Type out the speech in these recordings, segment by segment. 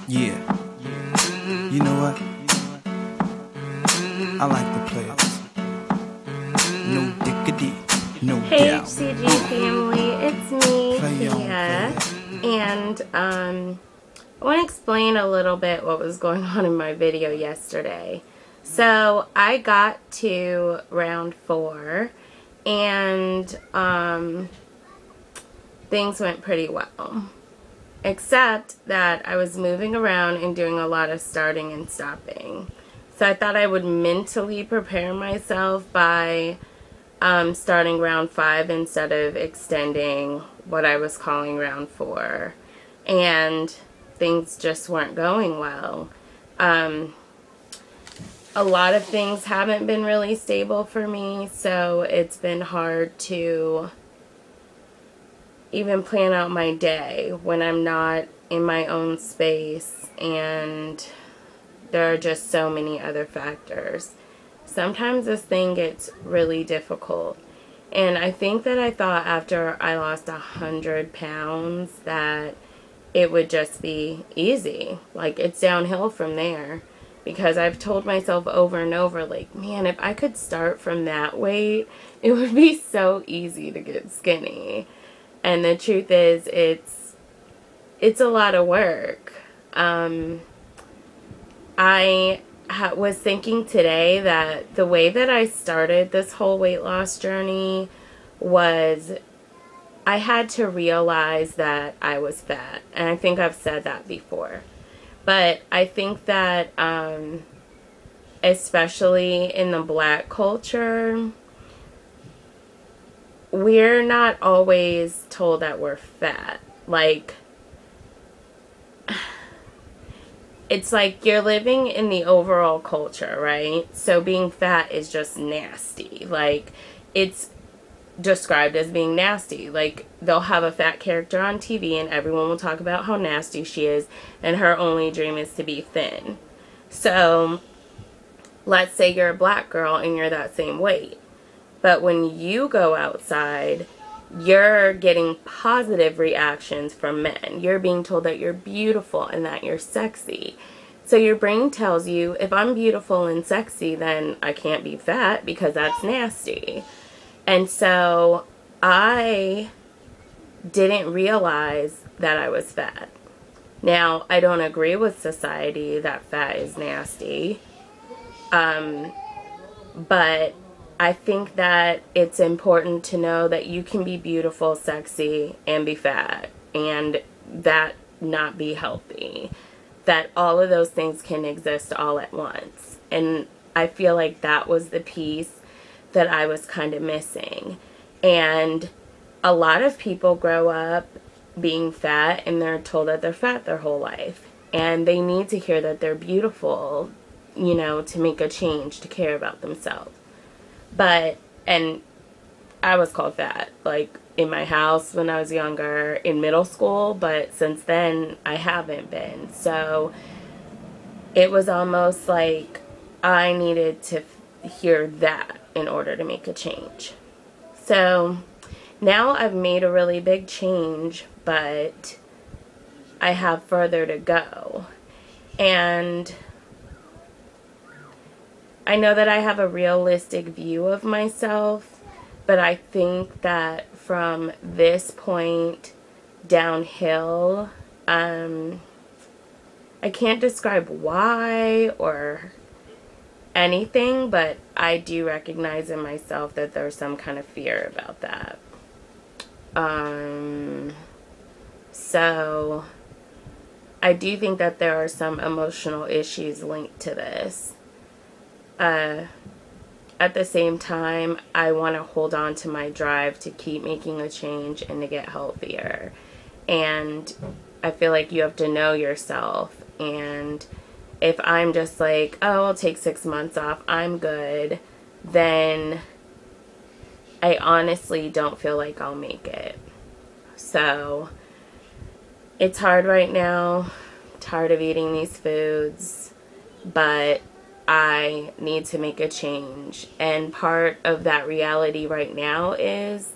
Yeah. You know what? I like the players. No dickity, no Hey doubt. HCG family, it's me, Play on, Kia, play and I want to explain a little bit what was going on in my video yesterday. So I got to round 4 and things went pretty well. Except that I was moving around and doing a lot of starting and stopping. So I thought I would mentally prepare myself by starting round 5 instead of extending what I was calling round 4. And things just weren't going well. A lot of things haven't been really stable for me, so it's been hard to even plan out my day when I'm not in my own space and there are just so many other factors. Sometimes this thing gets really difficult, and I think that I thought after I lost 100 pounds that it would just be easy. Like, it's downhill from there, because I've told myself over and over, like, man, if I could start from that weight, it would be so easy to get skinny. And the truth is, it's a lot of work. I was thinking today that the way that I started this whole weight loss journey was I had to realize that I was fat. And I think I've said that before. But I think that especially in the Black culture, we're not always told that we're fat. Like, it's like you're living in the overall culture, right? So being fat is just nasty. Like, it's described as being nasty. Like, they'll have a fat character on TV and everyone will talk about how nasty she is, and her only dream is to be thin. So let's say you're a Black girl and you're that same weight. But when you go outside, you're getting positive reactions from men. You're being told that you're beautiful and that you're sexy. So your brain tells you, if I'm beautiful and sexy, then I can't be fat because that's nasty. And so I didn't realize that I was fat. Now, I don't agree with society that fat is nasty. But I think that it's important to know that you can be beautiful, sexy, and be fat, and that not be healthy. That all of those things can exist all at once. And I feel like that was the piece that I was kind of missing. And a lot of people grow up being fat and they're told that they're fat their whole life. And they need to hear that they're beautiful, you know, to make a change, to care about themselves. But, and I was called fat, like, in my house when I was younger, in middle school, but since then, I haven't been. So, it was almost like I needed to hear that in order to make a change. So, now I've made a really big change, but I have further to go. And I know that I have a realistic view of myself, but I think that from this point downhill, I can't describe why or anything, but I do recognize in myself that there's some kind of fear about that. So I do think that there are some emotional issues linked to this. At the same time, I want to hold on to my drive to keep making a change and to get healthier. And I feel like you have to know yourself. And if I'm just like, oh, I'll take 6 months off, I'm good, then I honestly don't feel like I'll make it. So it's hard right now. I'm tired of eating these foods, but I need to make a change. And part of that reality right now is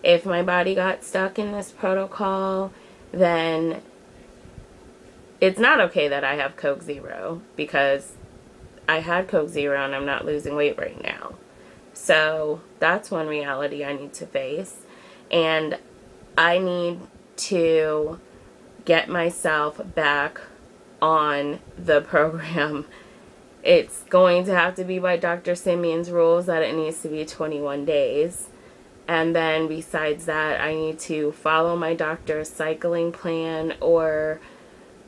if my body got stuck in this protocol, then it's not okay that I have Coke Zero, because I had Coke Zero and I'm not losing weight right now. So that's one reality I need to face. And I need to get myself back on the program. It's going to have to be by Dr. Simeon's rules that it needs to be 21 days. And then besides that, I need to follow my doctor's cycling plan or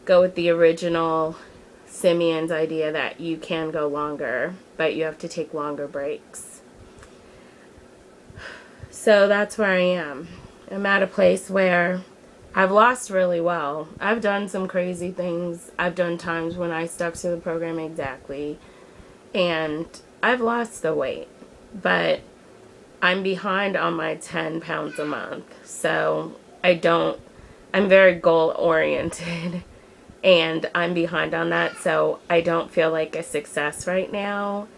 go with the original Simeon's idea that you can go longer, but you have to take longer breaks. So that's where I am. I'm at a place where I've lost really well. I've done some crazy things. I've done times when I stuck to the program exactly. And I've lost the weight. But I'm behind on my 10 pounds a month. So I'm very goal oriented. And I'm behind on that. So I don't feel like a success right now.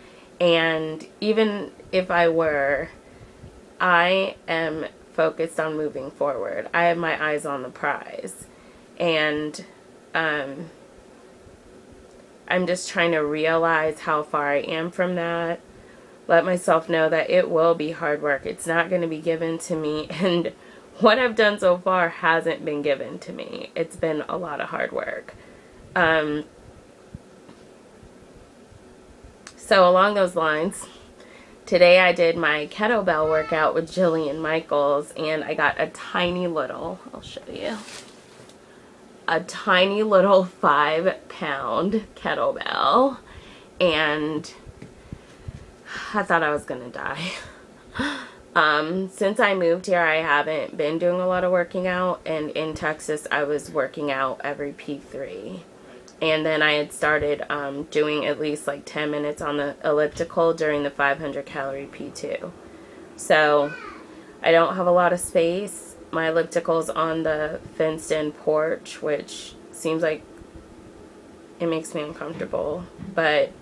And even if I were, I am focused on moving forward. I have my eyes on the prize. And I'm just trying to realize how far I am from that. Let myself know that it will be hard work. It's not going to be given to me. And what I've done so far hasn't been given to me. It's been a lot of hard work. So along those lines, today I did my kettlebell workout with Jillian Michaels, and I got a tiny little, I'll show you, a tiny little 5-pound kettlebell, and I thought I was gonna die. Since I moved here, I haven't been doing a lot of working out, and in Texas I was working out every P3. And then I had started doing at least like 10 minutes on the elliptical during the 500 calorie P2. So I don't have a lot of space. My elliptical's on the fenced in porch, which seems like it makes me uncomfortable. But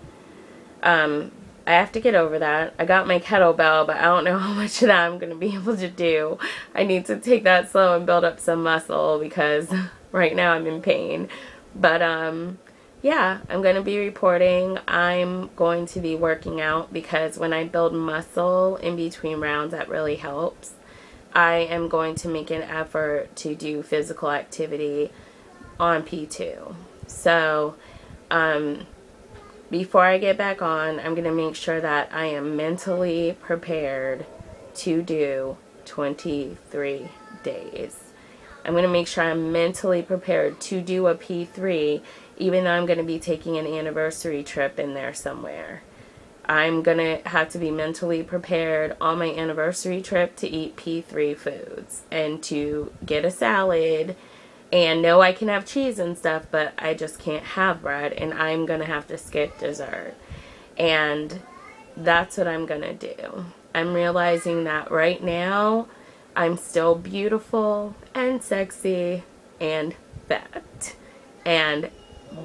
I have to get over that. I got my kettlebell, but I don't know how much of that I'm going to be able to do. I need to take that slow and build up some muscle because right now I'm in pain. But yeah, I'm going to be reporting. I'm going to be working out because when I build muscle in between rounds, that really helps. I am going to make an effort to do physical activity on P2. So before I get back on, I'm going to make sure that I am mentally prepared to do 23 days. I'm going to make sure I'm mentally prepared to do a P3, even though I'm going to be taking an anniversary trip in there somewhere. I'm going to have to be mentally prepared on my anniversary trip to eat P3 foods and to get a salad and know I can have cheese and stuff, but I just can't have bread, and I'm going to have to skip dessert. And that's what I'm going to do. I'm realizing that right now I'm still beautiful and sexy and fat. And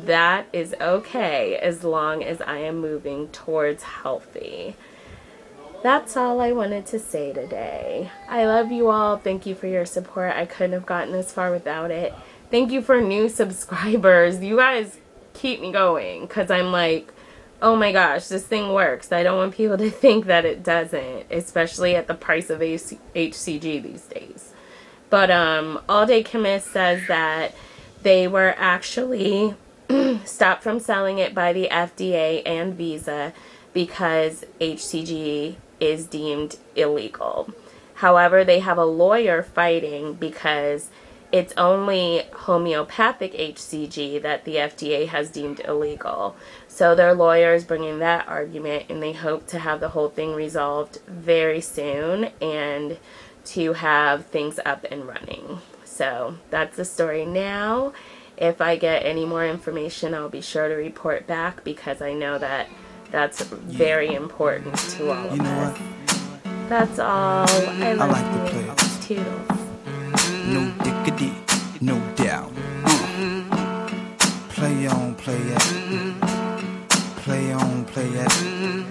that is okay as long as I am moving towards healthy. That's all I wanted to say today. I love you all. Thank you for your support. I couldn't have gotten this far without it. Thank you for new subscribers. You guys keep me going because I'm like, oh my gosh, this thing works. I don't want people to think that it doesn't, especially at the price of HCG these days. But All Day Chemist says that they were actually stopped from selling it by the FDA and Visa because HCG is deemed illegal. However, they have a lawyer fighting because it's only homeopathic HCG that the FDA has deemed illegal. So their lawyer is bringing that argument, and they hope to have the whole thing resolved very soon and to have things up and running. So that's the story now. If I get any more information, I'll be sure to report back because I know that that's very important to all of us. That's all. I like to play. Toodles. No diggity, no doubt. Play on, play it. Play on, play it.